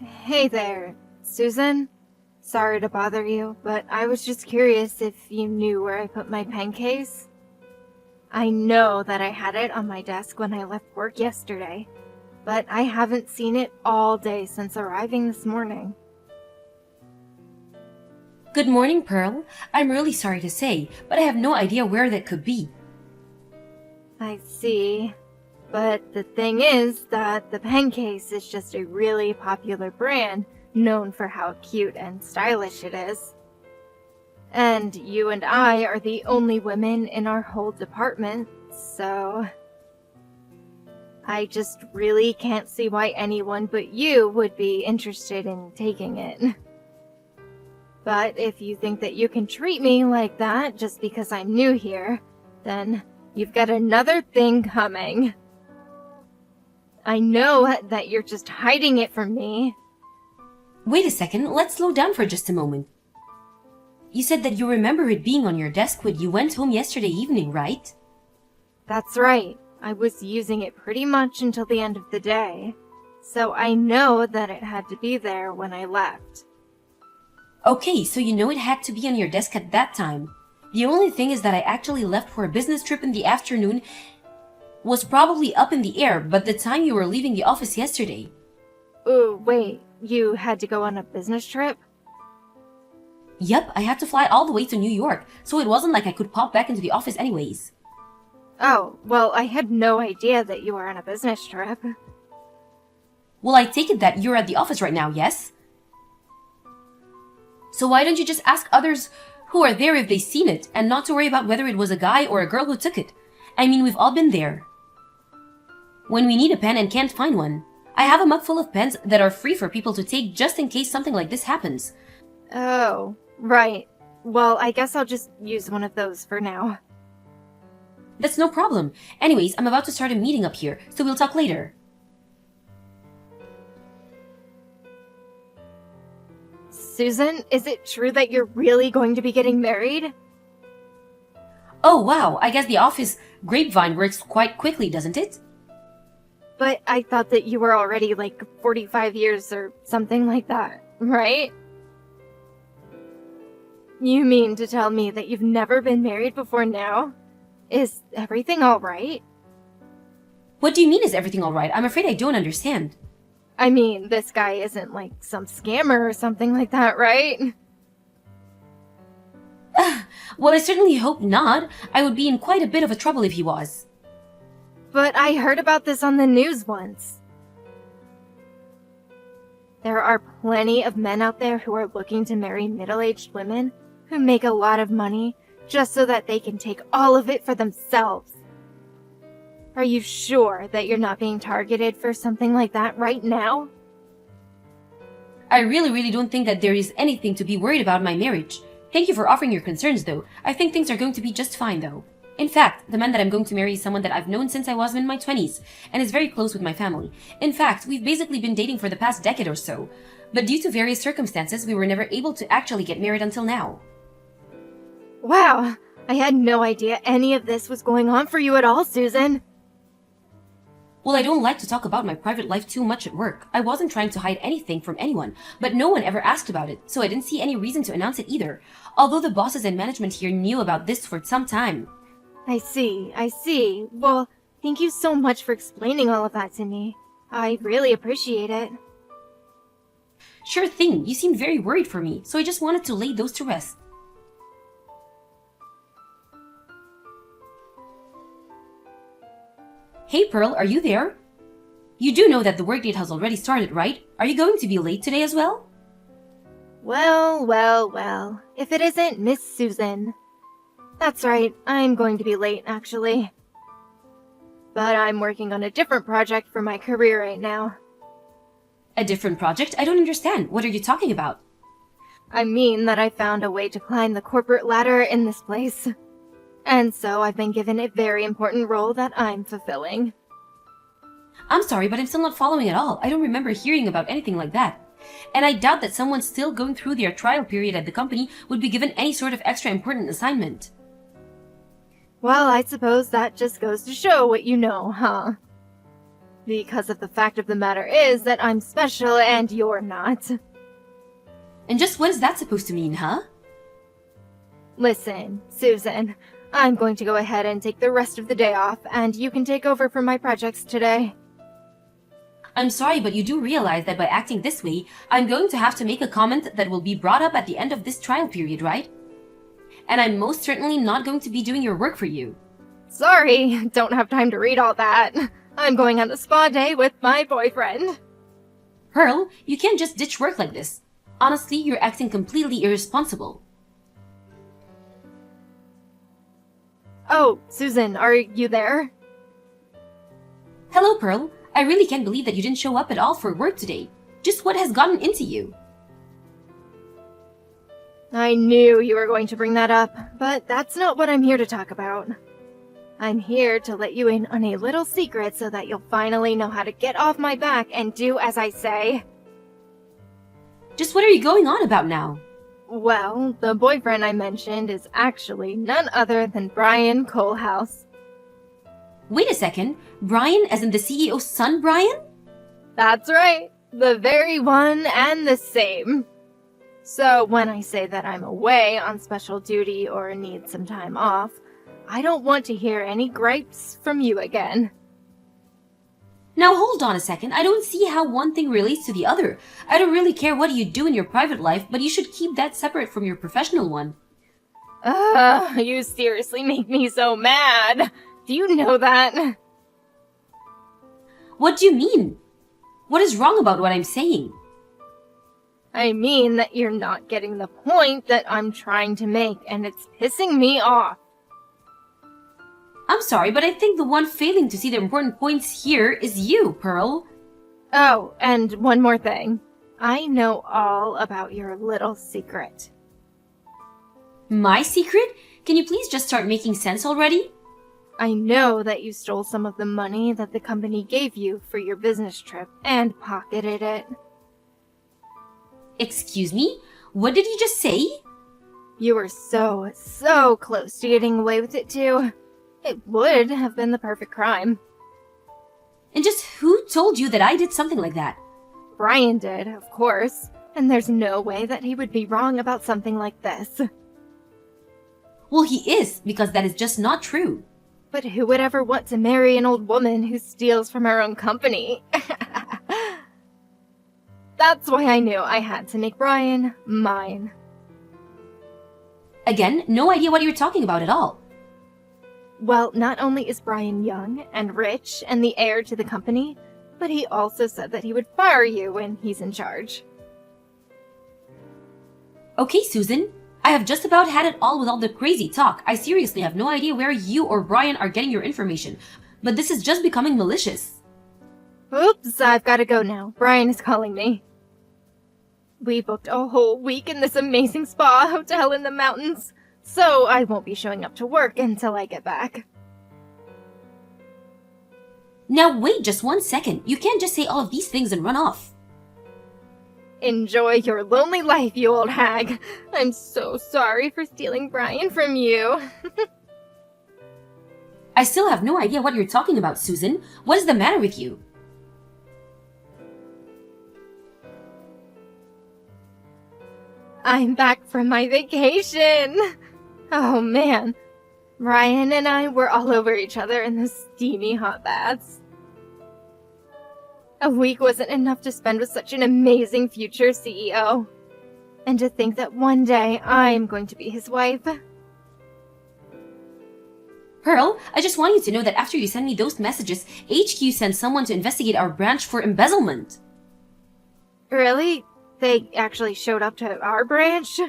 Hey there, Susan. Sorry to bother you, but I was just curious if you knew where I put my pen case. I know that I had it on my desk when I left work yesterday, but I haven't seen it all day since arriving this morning. Good morning, Pearl. I'm really sorry to say, but I have no idea where that could be. I see. But the thing is that the pen case is just a really popular brand known for how cute and stylish it is. And you and I are the only women in our whole department, so I just really can't see why anyone but you would be interested in taking it. But if you think that you can treat me like that just because I'm new here, then you've got another thing coming. I know that you're just hiding it from me. Wait a second, let's slow down for just a moment. You said that you remember it being on your desk when you went home yesterday evening, right? That's right. I was using it pretty much until the end of the day, so I know that it had to be there when I left. Okay, so you know it had to be on your desk at that time. The only thing is that I actually left for a business trip in the afternoon was probably up in the air, but the time you were leaving the office yesterday. Oh, wait, you had to go on a business trip? Yep, I had to fly all the way to New York, so it wasn't like I could pop back into the office anyways. Oh, well, I had no idea that you were on a business trip. Well, I take it that you're at the office right now, yes? So why don't you just ask others who are there if they've seen it, and not to worry about whether it was a guy or a girl who took it? I mean, we've all been there. When we need a pen and can't find one. I have a mug full of pens that are free for people to take just in case something like this happens. Oh, right. Well, I guess I'll just use one of those for now. That's no problem. Anyways, I'm about to start a meeting up here, so we'll talk later. Susan, is it true that you're really going to be getting married? Oh wow, I guess the office grapevine works quite quickly, doesn't it? But I thought that you were already like 45 years or something like that, right? You mean to tell me that you've never been married before now? Is everything all right? What do you mean is everything alright? I'm afraid I don't understand. I mean, this guy isn't like some scammer or something like that, right? Well, I certainly hope not. I would be in quite a bit of a trouble if he was. But I heard about this on the news once. There are plenty of men out there who are looking to marry middle-aged women who make a lot of money just so that they can take all of it for themselves. Are you sure that you're not being targeted for something like that right now? I really don't think that there is anything to be worried about in my marriage. Thank you for offering your concerns, though. I think things are going to be just fine, though. In fact, the man that I'm going to marry is someone that I've known since I was in my 20s, and is very close with my family. In fact, we've basically been dating for the past decade or so. But due to various circumstances, we were never able to actually get married until now. Wow, I had no idea any of this was going on for you at all, Susan. Well, I don't like to talk about my private life too much at work. I wasn't trying to hide anything from anyone, but no one ever asked about it, so I didn't see any reason to announce it either. Although the bosses and management here knew about this for some time. I see. Well, thank you so much for explaining all of that to me. I really appreciate it. Sure thing, you seemed very worried for me, so I just wanted to lay those to rest. Hey Pearl, are you there? You do know that the workday has already started, right? Are you going to be late today as well? Well. If it isn't Miss Susan. That's right, I'm going to be late, actually. But I'm working on a different project for my career right now. A different project? I don't understand. What are you talking about? I mean that I found a way to climb the corporate ladder in this place. And so I've been given a very important role that I'm fulfilling. I'm sorry, but I'm still not following at all. I don't remember hearing about anything like that. And I doubt that someone still going through their trial period at the company would be given any sort of extra important assignment. Well, I suppose that just goes to show what you know, huh? Because of the fact of the matter is that I'm special and you're not. And just what is that supposed to mean, huh? Listen, Susan, I'm going to go ahead and take the rest of the day off, and you can take over for my projects today. I'm sorry, but you do realize that by acting this way, I'm going to have to make a comment that will be brought up at the end of this trial period, right? And I'm most certainly not going to be doing your work for you. Sorry, don't have time to read all that. I'm going on a spa day with my boyfriend. Pearl, you can't just ditch work like this. Honestly, you're acting completely irresponsible. Oh, Susan, are you there? Hello, Pearl. I really can't believe that you didn't show up at all for work today. Just what has gotten into you? I knew you were going to bring that up, but that's not what I'm here to talk about. I'm here to let you in on a little secret so that you'll finally know how to get off my back and do as I say. Just what are you going on about now? Well, the boyfriend I mentioned is actually none other than Brian Colehouse. Wait a second. Brian, as in the CEO's son, Brian? That's right. The very one and the same. So when I say that I'm away on special duty or need some time off, I don't want to hear any gripes from you again. Now hold on a second. I don't see how one thing relates to the other. I don't really care what you do in your private life, but you should keep that separate from your professional one. You seriously make me so mad. Do you know that? What do you mean? What is wrong about what I'm saying? I mean that you're not getting the point that I'm trying to make, and it's pissing me off. I'm sorry, but I think the one failing to see the important points here is you, Pearl. Oh, and one more thing. I know all about your little secret. My secret? Can you please just start making sense already? I know that you stole some of the money that the company gave you for your business trip and pocketed it. Excuse me? What did you just say? You were so close to getting away with it too. It would have been the perfect crime. And just who told you that I did something like that? Brian did, of course. And there's no way that he would be wrong about something like this. Well, he is, because that is just not true. But who would ever want to marry an old woman who steals from her own company? That's why I knew I had to make Brian mine. Again, no idea what you're talking about at all. Well, not only is Brian young and rich and the heir to the company, but he also said that he would fire you when he's in charge. Okay, Susan. I have just about had it all with all the crazy talk. I seriously have no idea where you or Brian are getting your information, but this is just becoming malicious. Oops, I've got to go now. Brian is calling me. We booked a whole week in this amazing spa hotel in the mountains, so I won't be showing up to work until I get back. Now wait just 1 second. You can't just say all of these things and run off. Enjoy your lonely life, you old hag. I'm so sorry for stealing Brian from you. I still have no idea what you're talking about, Susan. What is the matter with you? I'm back from my vacation. Oh man, Brian and I were all over each other in the steamy hot baths. A week wasn't enough to spend with such an amazing future CEO. And to think that one day I'm going to be his wife. Pearl, I just want you to know that after you send me those messages, HQ sent someone to investigate our branch for embezzlement. Really? They actually showed up to our branch?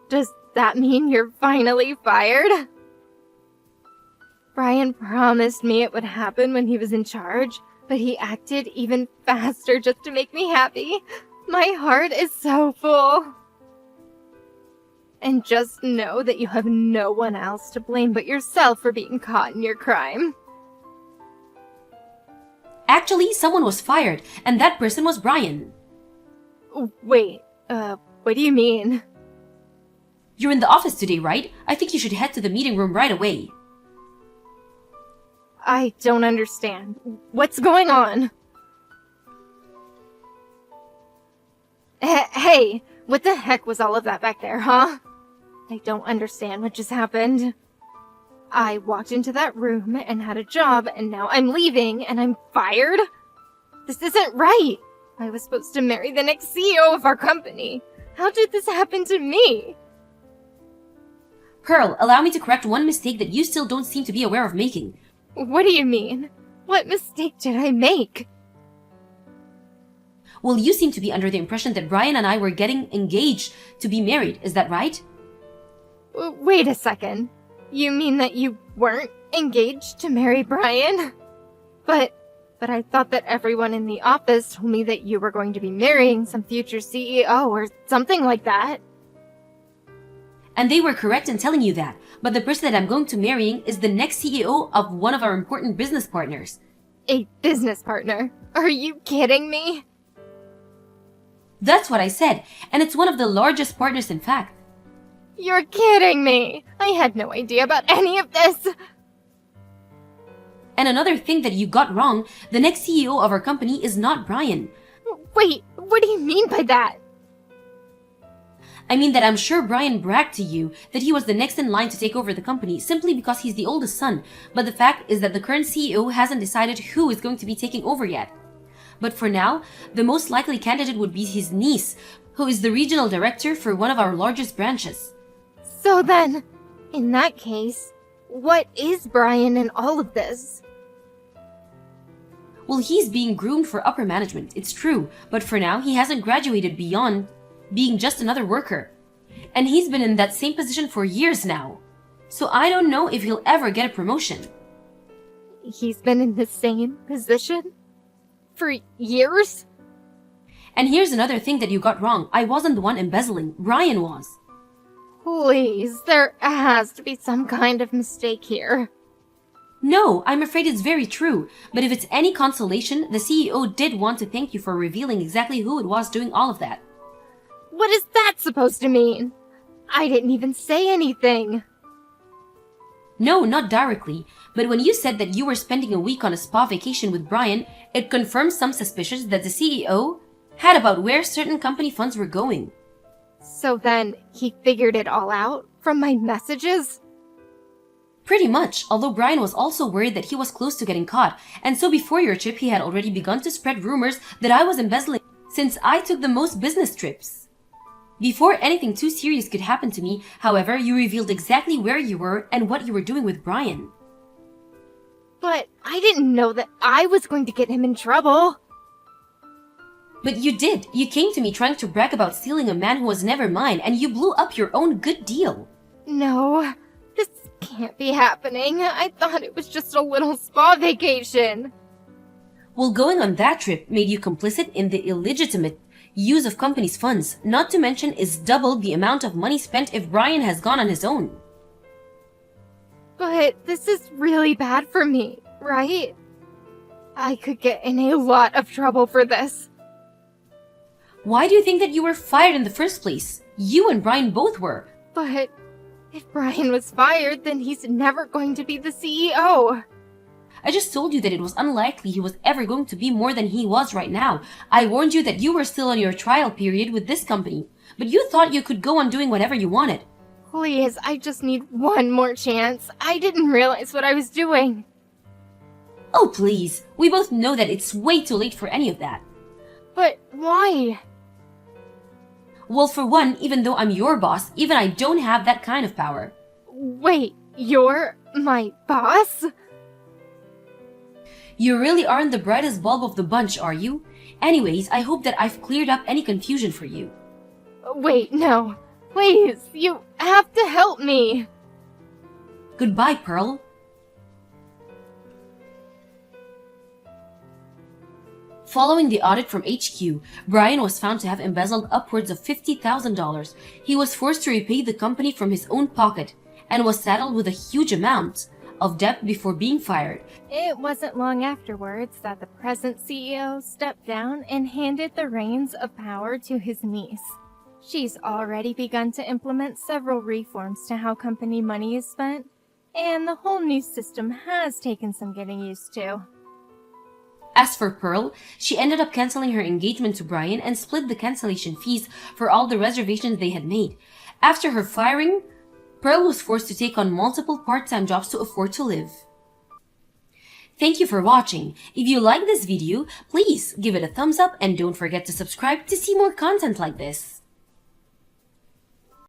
Does that mean you're finally fired? Brian promised me it would happen when he was in charge, but he acted even faster just to make me happy. My heart is so full. And just know that you have no one else to blame but yourself for being caught in your crime. Actually, someone was fired, and that person was Brian. Wait, what do you mean? You're in the office today, right? I think you should head to the meeting room right away. I don't understand. What's going on? Hey, what the heck was all of that back there, huh? I don't understand what just happened. I walked into that room and had a job, and now I'm leaving and I'm fired? This isn't right. I was supposed to marry the next CEO of our company. How did this happen to me? Pearl, allow me to correct one mistake that you still don't seem to be aware of making. What do you mean? What mistake did I make? Well, you seem to be under the impression that Brian and I were getting engaged to be married, is that right? Wait a second. You mean that you weren't engaged to marry Brian? But I thought that everyone in the office told me that you were going to be marrying some future CEO or something like that. And they were correct in telling you that, but the person that I'm going to marrying is the next CEO of one of our important business partners. A business partner? Are you kidding me? That's what I said, and it's one of the largest partners in fact. You're kidding me! I had no idea about any of this! And another thing that you got wrong, the next CEO of our company is not Brian. Wait, what do you mean by that? I mean that I'm sure Brian bragged to you that he was the next in line to take over the company simply because he's the oldest son, but the fact is that the current CEO hasn't decided who is going to be taking over yet. But for now, the most likely candidate would be his niece, who is the regional director for one of our largest branches. So then, in that case, what is Brian in all of this? Well, he's being groomed for upper management, it's true, but for now he hasn't graduated beyond being just another worker. And he's been in that same position for years now. So I don't know if he'll ever get a promotion. He's been in the same position? For years? And here's another thing that you got wrong. I wasn't the one embezzling. Brian was. Please, there has to be some kind of mistake here. No, I'm afraid it's very true. But if it's any consolation, the CEO did want to thank you for revealing exactly who it was doing all of that. What is that supposed to mean? I didn't even say anything. No, not directly. But when you said that you were spending a week on a spa vacation with Brian, it confirms some suspicions that the CEO had about where certain company funds were going. So then, he figured it all out from my messages? Pretty much, although Brian was also worried that he was close to getting caught, and so before your trip he had already begun to spread rumors that I was embezzling since I took the most business trips. Before anything too serious could happen to me, however, you revealed exactly where you were and what you were doing with Brian. But I didn't know that I was going to get him in trouble. But you did. You came to me trying to brag about stealing a man who was never mine, and you blew up your own good deal. No, this can't be happening. I thought it was just a little spa vacation. Well, going on that trip made you complicit in the illegitimate use of company's funds, not to mention is double the amount of money spent if Brian has gone on his own. But this is really bad for me, right? I could get in a lot of trouble for this. Why do you think that you were fired in the first place? You and Brian both were. But if Brian was fired, then he's never going to be the CEO. I just told you that it was unlikely he was ever going to be more than he was right now. I warned you that you were still on your trial period with this company, but you thought you could go on doing whatever you wanted. Please, I just need one more chance. I didn't realize what I was doing. Oh, please. We both know that it's way too late for any of that. But why? Well, for one, even though I'm your boss, even I don't have that kind of power. Wait, you're my boss? You really aren't the brightest bulb of the bunch, are you? Anyways, I hope that I've cleared up any confusion for you. Wait, no. Please, you have to help me. Goodbye, Pearl. Following the audit from HQ, Brian was found to have embezzled upwards of $50,000. He was forced to repay the company from his own pocket and was saddled with a huge amount of debt before being fired. It wasn't long afterwards that the present CEO stepped down and handed the reins of power to his niece. She's already begun to implement several reforms to how company money is spent, And the whole new system has taken some getting used to. As for Pearl, she ended up canceling her engagement to Brian and split the cancellation fees for all the reservations they had made. After her firing, Pearl was forced to take on multiple part-time jobs to afford to live. Thank you for watching. If you like this video, please give it a thumbs up and don't forget to subscribe to see more content like this.